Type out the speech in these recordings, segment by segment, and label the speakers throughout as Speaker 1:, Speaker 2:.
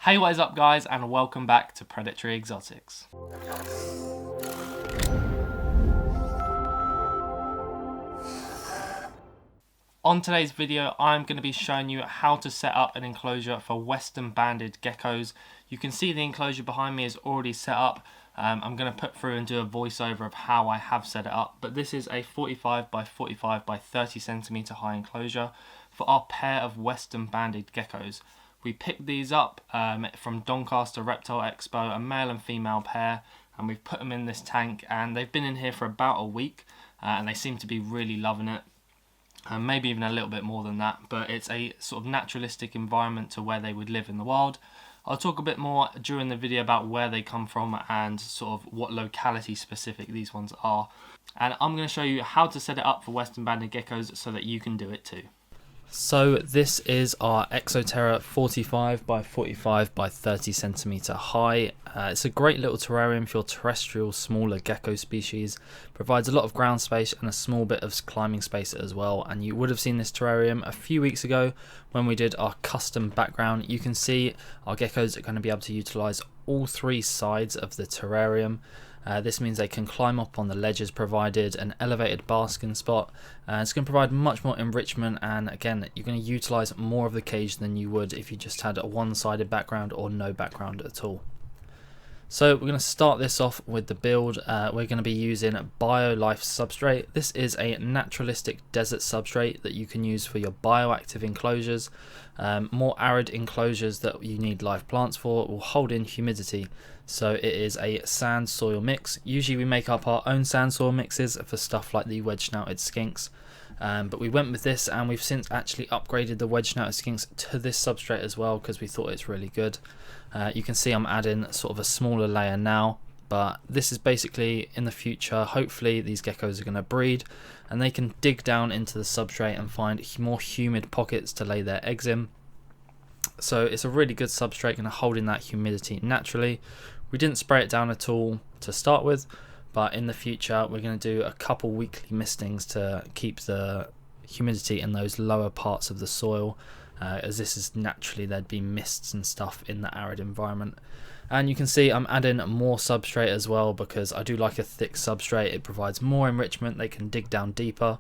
Speaker 1: Hey, what is up guys, and welcome back to Predatory Exotics. On today's video, I'm going to be showing you how to set up an enclosure for Western Banded Geckos. You can see the enclosure behind me is already set up. I'm going to put through and do a voiceover of how I have set it up, but this is a 45 by 45 by 30 centimeter high enclosure for our pair of Western Banded Geckos. We picked these up from Doncaster Reptile Expo, a male and female pair, and we've put them in this tank, and they've been in here for about a week, and they seem to be really loving it. Maybe even a little bit more than that, but it's a sort of naturalistic environment to where they would live in the wild. I'll talk a bit more during the video about where they come from and sort of what locality specific these ones are. And I'm going to show you how to set it up for Western Banded Geckos so that you can do it too. So this is our Exoterra 45 by 45 by 30 centimeter high. It's a great little terrarium for your terrestrial smaller gecko species. Provides a lot of ground space and a small bit of climbing space as well. And you would have seen this terrarium a few weeks ago when we did our custom background. You can see our geckos are going to be able to utilize all three sides of the terrarium. This means they can climb up on the ledges provided, an elevated basking spot. It's going to provide much more enrichment, and again you're going to utilize more of the cage than you would if you just had a one-sided background or no background at all. So we're going to start this off with the build. We're going to be using BioLife substrate. This is a naturalistic desert substrate that you can use for your bioactive enclosures. More arid enclosures that you need live plants for will hold in humidity. So it is a sand soil mix. Usually we make up our own sand soil mixes for stuff like the wedge-snouted skinks. But we went with this, and we've since actually upgraded the wedge-snouted skinks to this substrate as well because we thought it's really good. You can see I'm adding sort of a smaller layer now, but this is basically in the future, hopefully these geckos are going to breed and they can dig down into the substrate and find more humid pockets to lay their eggs in. So it's a really good substrate, going to hold in that humidity naturally. We didn't spray it down at all to start with, but in the future we're going to do a couple weekly mistings to keep the humidity in those lower parts of the soil, as this is naturally there'd be mists and stuff in the arid environment. And you can see I'm adding more substrate as well because I do like a thick substrate. It provides more enrichment, they can dig down deeper,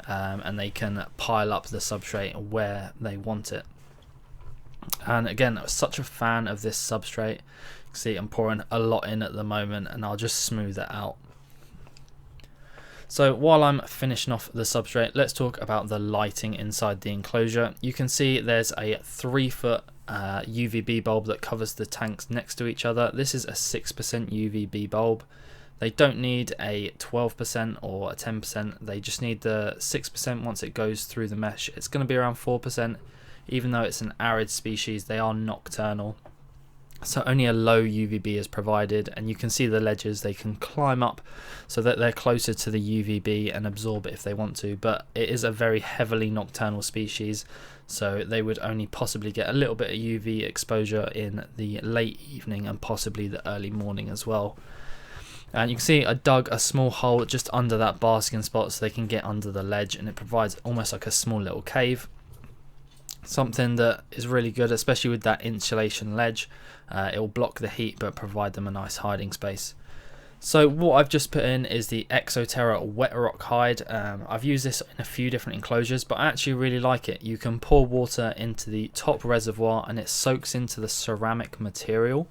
Speaker 1: and they can pile up the substrate where they want it. And again, I'm such a fan of this substrate. You can see I'm pouring a lot in at the moment, and I'll just smooth it out. So while I'm finishing off the substrate, let's talk about the lighting inside the enclosure. You can see there's a 3-foot UVB bulb that covers the tanks next to each other. This is a 6% UVB bulb. They don't need a 12% or a 10%. They just need the 6% once it goes through the mesh. It's going to be around 4%. Even though it's an arid species, they are nocturnal. So only a low UVB is provided, and you can see the ledges, they can climb up so that they're closer to the UVB and absorb it if they want to, but it is a very heavily nocturnal species, so they would only possibly get a little bit of UV exposure in the late evening and possibly the early morning as well. And you can see I dug a small hole just under that basking spot so they can get under the ledge, and it provides almost like a small little cave. Something that is really good, especially with that insulation ledge. It will block the heat but provide them a nice hiding space. So what I've just put in is the Exoterra wet rock hide. I've used this in a few different enclosures, but I actually really like it. You can pour water into the top reservoir and it soaks into the ceramic material.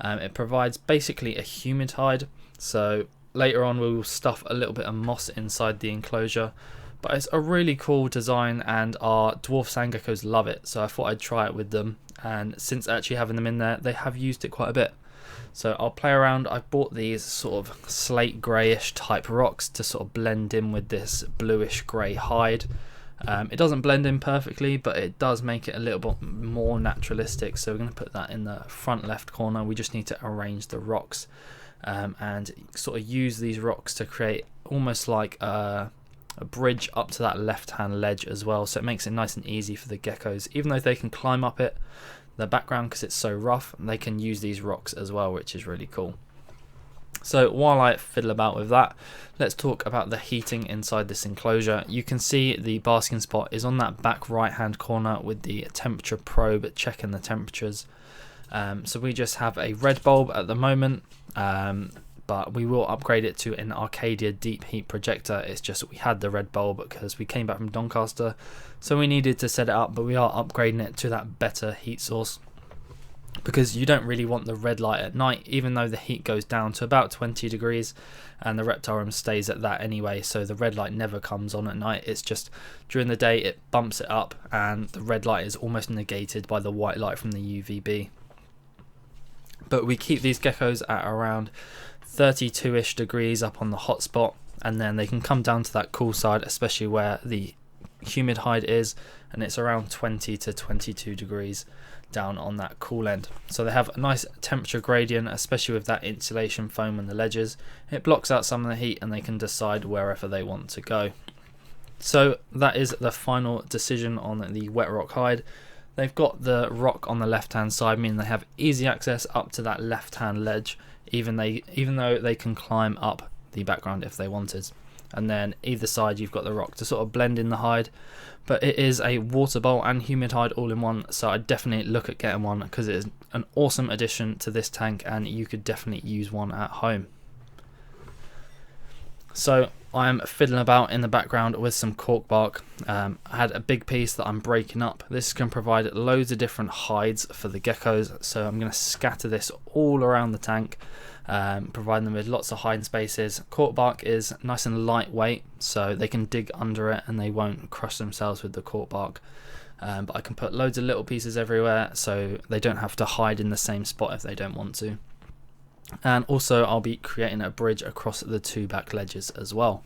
Speaker 1: It provides basically a humid hide. So later on we will stuff a little bit of moss inside the enclosure. But it's a really cool design, and our dwarf sand geckos love it, so I thought I'd try it with them. And since actually having them in there, they have used it quite a bit. So I'll play around. I bought these sort of slate greyish type rocks to sort of blend in with this bluish grey hide. It doesn't blend in perfectly, but it does make it a little bit more naturalistic. So we're going to put that in the front left corner. We just need to arrange the rocks and sort of use these rocks to create almost like a bridge up to that left hand ledge as well, so it makes it nice and easy for the geckos. Even though they can climb up it, the background, because it's so rough, they can use these rocks as well, which is really cool. So while I fiddle about with that, let's talk about the heating inside this enclosure. You can see the basking spot is on that back right hand corner with the temperature probe checking the temperatures.
Speaker 2: So we just have a red bulb at the moment, but we will upgrade it to an Arcadia deep heat projector. It's just that we had the red bulb because we came back from Doncaster, so we needed to set it up, but we are upgrading it to that better heat source, because you don't really want the red light at night, even though the heat goes down to about 20 degrees and the Reptarium stays at that anyway, so the red light never comes on at night. It's just during the day it bumps it up and the red light is almost negated by the white light from the UVB. But we keep these geckos at around 32ish degrees up on the hot spot, and then they can come down to that cool side, especially where the humid hide is, and it's around 20 to 22 degrees down on that cool end. So they have a nice temperature gradient, especially with that insulation foam and the ledges. It blocks out some of the heat and they can decide wherever they want to go. So that is the final decision on the wet rock hide. They've got the rock on the left hand side, meaning they have easy access up to that left hand ledge, even though they can climb up the background if they wanted. And then either side you've got the rock to sort of blend in the hide. But it is a water bowl and humid hide all in one, so I'd definitely look at getting one because it is an awesome addition to this tank and you could definitely use one at home. So I'm fiddling about in the background with some cork bark. I had a big piece that I'm breaking up. This can provide loads of different hides for the geckos, so I'm going to scatter this all around the tank, providing them with lots of hiding spaces. Cork bark is nice and lightweight, so they can dig under it and they won't crush themselves with the cork bark. But I can put loads of little pieces everywhere, so they don't have to hide in the same spot if they don't want to. And also I'll be creating a bridge across the two back ledges as well.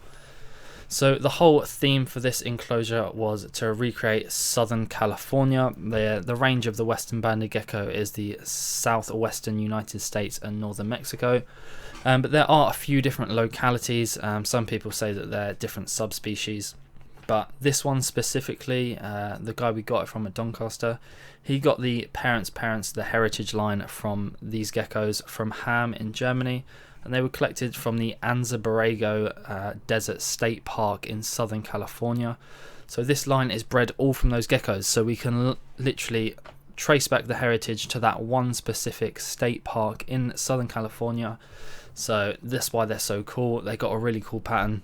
Speaker 2: So the whole theme for this enclosure was to recreate Southern California. The range of the Western Banded Gecko is the southwestern United States and northern Mexico. But there are a few different localities. Some people say that they're different subspecies. But this one specifically, the guy we got it from at Doncaster, he got the parents, the heritage line from these geckos from Ham in Germany, and they were collected from the Anza Borrego Desert State Park in Southern California. So this line is bred all from those geckos, so we can literally trace back the heritage to that one specific state park in Southern California. So that's why they're so cool. They got a really cool pattern.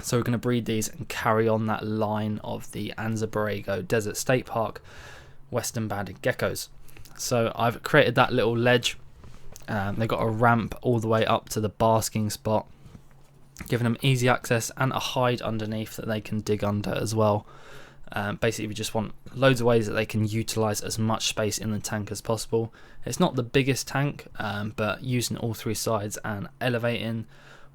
Speaker 2: So we're going to breed these and carry on that line of the Anza Borrego Desert State Park Western Banded Geckos. So I've created that little ledge. They've got a ramp all the way up to the basking spot, giving them easy access and a hide underneath that they can dig under as well. Basically we just want loads of ways that they can utilize as much space in the tank as possible. It's not the biggest tank, but using all three sides and elevating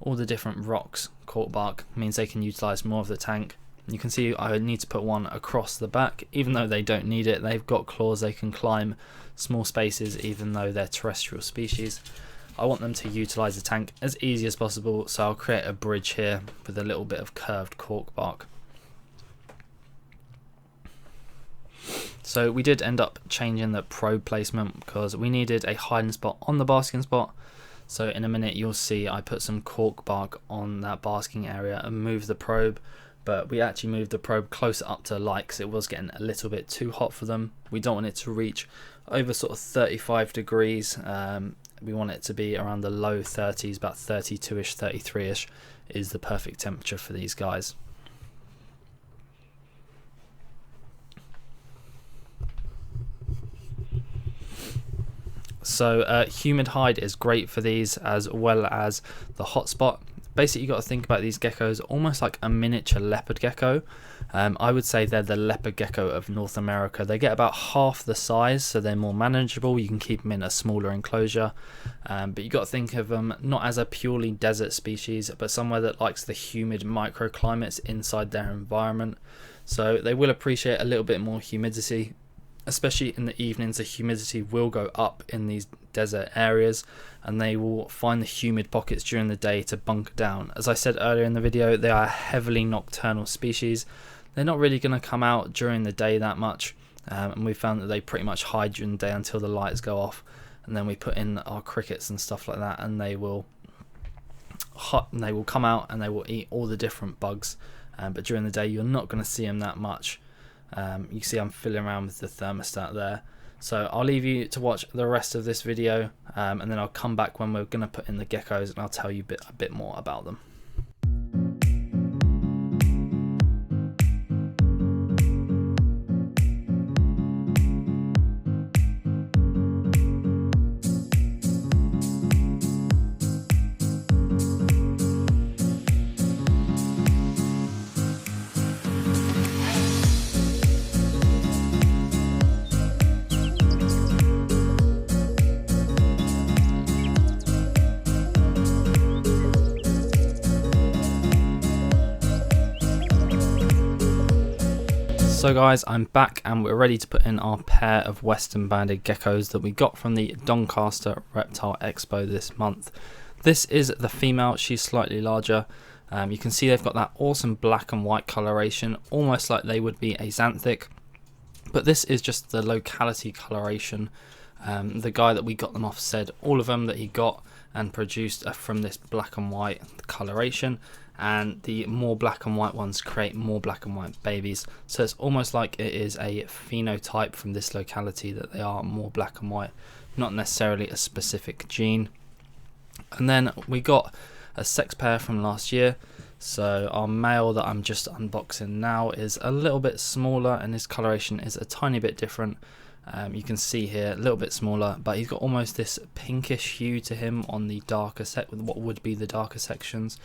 Speaker 2: all the different rocks, cork bark, means they can utilize more of the tank. You can see I need to put one across the back, even though they don't need it. They've got claws, they can climb small spaces even though they're terrestrial species. I want them to utilize the tank as easy as possible, so I'll create a bridge here with a little bit of curved cork bark. So we did end up changing the probe placement because we needed a hiding spot on the basking spot. So in a minute you'll see I put some cork bark on that basking area and moved the probe, but we actually moved the probe closer up to light because it was getting a little bit too hot for them. We don't want it to reach over sort of 35 degrees. We want it to be around the low 30s, about 32ish, 33ish is the perfect temperature for these guys. So humid hide is great for these as well as the hotspot. Basically, you got to think about these geckos almost like a miniature leopard gecko. I would say they're the leopard gecko of North America. They get about half the size, so they're more manageable. You can keep them in a smaller enclosure, but you got to think of them not as a purely desert species, but somewhere that likes the humid microclimates inside their environment. So they will appreciate a little bit more humidity. Especially in the evenings, the humidity will go up in these desert areas and they will find the humid pockets during the day to bunker down. As I said earlier in the video, they are a heavily nocturnal species. They're not really going to come out during the day that much, and we found that they pretty much hide during the day until the lights go off, and then we put in our crickets and stuff like that, and they will come out and they will eat all the different bugs, but during the day you're not going to see them that much. You see I'm fiddling around with the thermostat there, So I'll leave you to watch the rest of this video, and then I'll come back when we're going to put in the geckos and I'll tell you a bit more about them. So guys, I'm back and we're ready to put in our pair of Western Banded Geckos that we got from the Doncaster Reptile Expo this month. This is the female, she's slightly larger. You can see they've got that awesome black and white coloration, almost like they would be axanthic. But this is just the locality coloration. The guy that we got them off said all of them that he got and produced are from this black and white coloration, and the more black and white ones create more black and white babies. So it's almost like it is a phenotype from this locality that they are more black and white, not necessarily a specific gene. And then we got a sex pair from last year. So our male that I'm just unboxing now is a little bit smaller and his coloration is a tiny bit different. You can see here a little bit smaller, but he's got almost this pinkish hue to him on the darker with what would be the darker sections,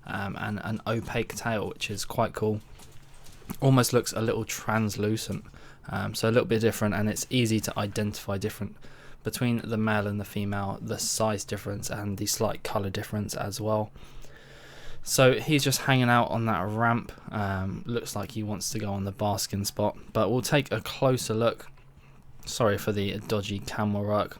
Speaker 2: and an opaque tail, which is quite cool. Almost looks a little translucent, so a little bit different, and it's easy to identify different between the male and the female, the size difference and the slight color difference as well. So he's just hanging out on that ramp. Looks like he wants to go on the basking spot, but we'll take a closer look. Sorry for the dodgy camera work.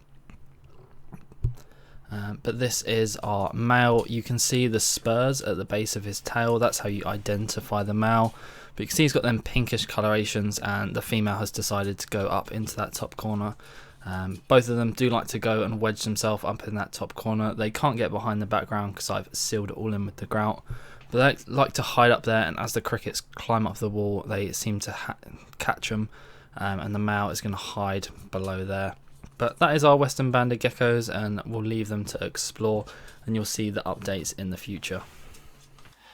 Speaker 2: But this is our male. You can see the spurs at the base of his tail. That's how you identify the male. But you can see he's got them pinkish colorations, and the female has decided to go up into that top corner. Both of them do like to go and wedge themselves up in that top corner. They can't get behind the background because I've sealed it all in with the grout. But they like to hide up there, and as the crickets climb up the wall, they seem to catch them. And the male is going to hide below there. But that is our Western Banded Geckos, and we'll leave them to explore, and you'll see the updates in the future.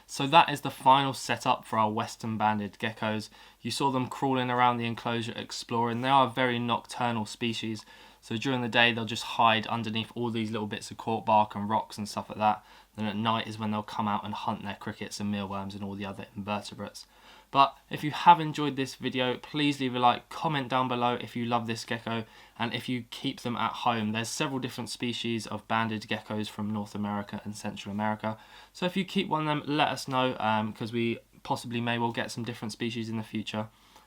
Speaker 1: So that is the final setup for our Western Banded Geckos. You saw them crawling around the enclosure exploring. They are a very nocturnal species, so during the day they'll just hide underneath all these little bits of cork bark and rocks and stuff like that. Then at night is when they'll come out and hunt their crickets and mealworms and all the other invertebrates. But if you have enjoyed this video, please leave a like, comment down below if you love this gecko and if you keep them at home. There's several different species of banded geckos from North America and Central America. So if you keep one of them, let us know, because we possibly may well get some different species in the future.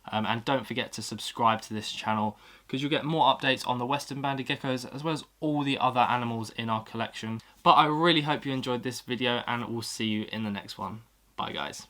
Speaker 1: And don't forget to subscribe to this channel, because you'll get more updates on the Western Banded Geckos as well as all the other animals in our collection. But I really hope you enjoyed this video, and we'll see you in the next one. Bye guys.